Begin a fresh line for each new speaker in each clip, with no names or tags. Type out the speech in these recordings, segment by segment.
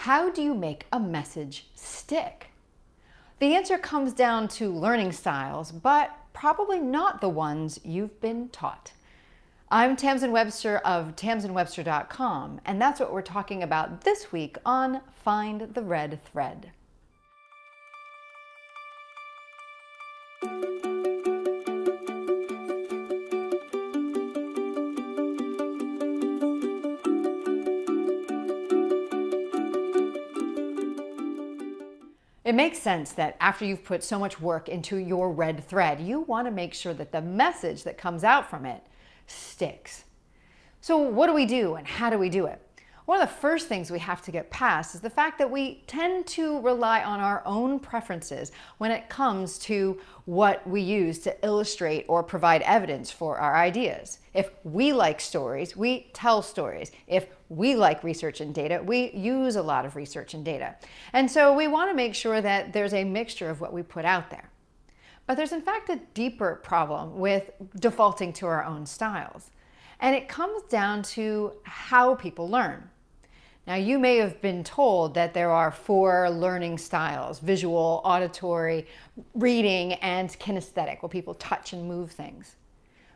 How do you make a message stick? The answer comes down to learning styles, but probably not the ones you've been taught. I'm Tamsen Webster of tamsenwebster.com, and that's what we're talking about this week on Find the Red Thread. It makes sense that after you've put so much work into your red thread, you want to make sure that the message that comes out from it sticks. So what do we do and how do we do it? One of the first things we have to get past is the fact that we tend to rely on our own preferences when it comes to what we use to illustrate or provide evidence for our ideas. If we like stories, we tell stories. If we like research and data, we use a lot of research and data. And so we want to make sure that there's a mixture of what we put out there. But there's in fact a deeper problem with defaulting to our own styles. And it comes down to how people learn. Now, you may have been told that there are 4 learning styles: visual, auditory, reading, and kinesthetic, where people touch and move things.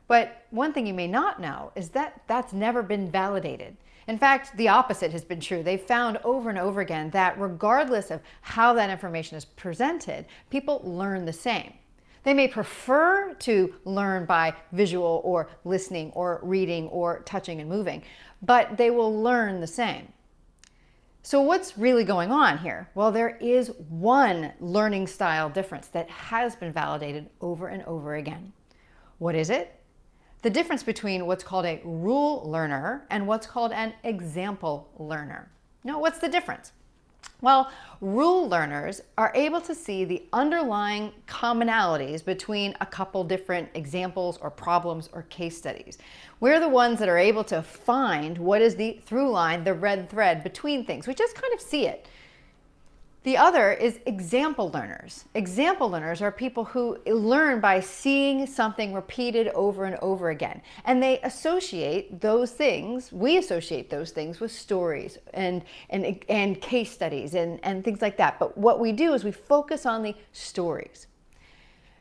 But one thing you may not know is that that's never been validated. In fact, the opposite has been true. They've found over and over again that regardless of how that information is presented, people learn the same. They may prefer to learn by visual or listening or reading or touching and moving, but they will learn the same. So what's really going on here? Well, there is one learning style difference that has been validated over and over again. What is it? The difference between what's called a rule learner and what's called an example learner. Now, what's the difference? Well, rule learners are able to see the underlying commonalities between a couple different examples or problems or case studies. We're the ones that are able to find what is the through line, the red thread between things. We just kind of see it. The other is example learners. Example learners are people who learn by seeing something repeated over and over again. And they associate those things, we associate those things with stories and case studies and things like that. But what we do is we focus on the stories.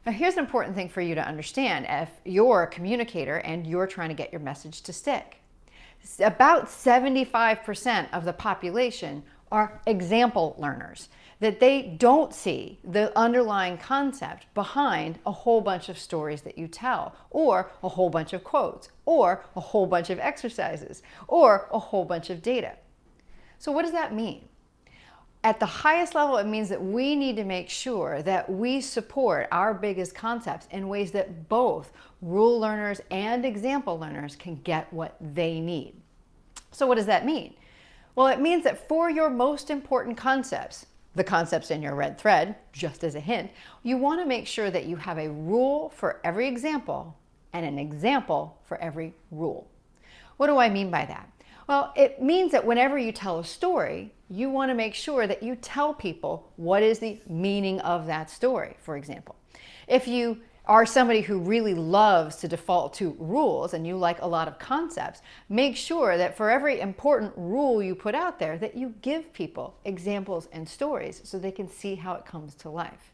Now, here's an important thing for you to understand if you're a communicator and you're trying to get your message to stick. About 75% of the population are example learners, that they don't see the underlying concept behind a whole bunch of stories that you tell, or a whole bunch of quotes, or a whole bunch of exercises, or a whole bunch of data. So what does that mean? At the highest level, it means that we need to make sure that we support our biggest concepts in ways that both rule learners and example learners can get what they need. So what does that mean? Well, it means that for your most important concepts, the concepts in your red thread, just as a hint, you want to make sure that you have a rule for every example and an example for every rule. What do I mean by that? Well, it means that whenever you tell a story, you want to make sure that you tell people what is the meaning of that story, for example. If you are somebody who really loves to default to rules and you like a lot of concepts, make sure that for every important rule you put out there that you give people examples and stories so they can see how it comes to life.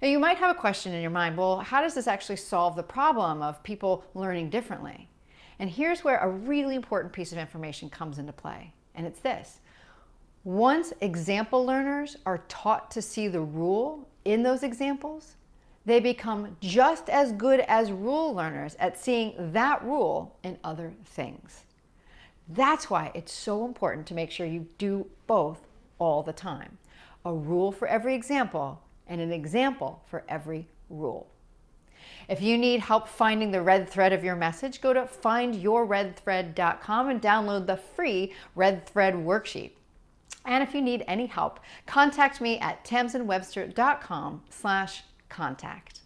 Now, you might have a question in your mind, well, how does this actually solve the problem of people learning differently? And here's where a really important piece of information comes into play, and it's this. Once example learners are taught to see the rule in those examples, they become just as good as rule learners at seeing that rule in other things. That's why it's so important to make sure you do both all the time. A rule for every example and an example for every rule. If you need help finding the red thread of your message, go to findyourredthread.com and download the free Red Thread worksheet. And if you need any help, contact me at tamsenwebster.com/contact.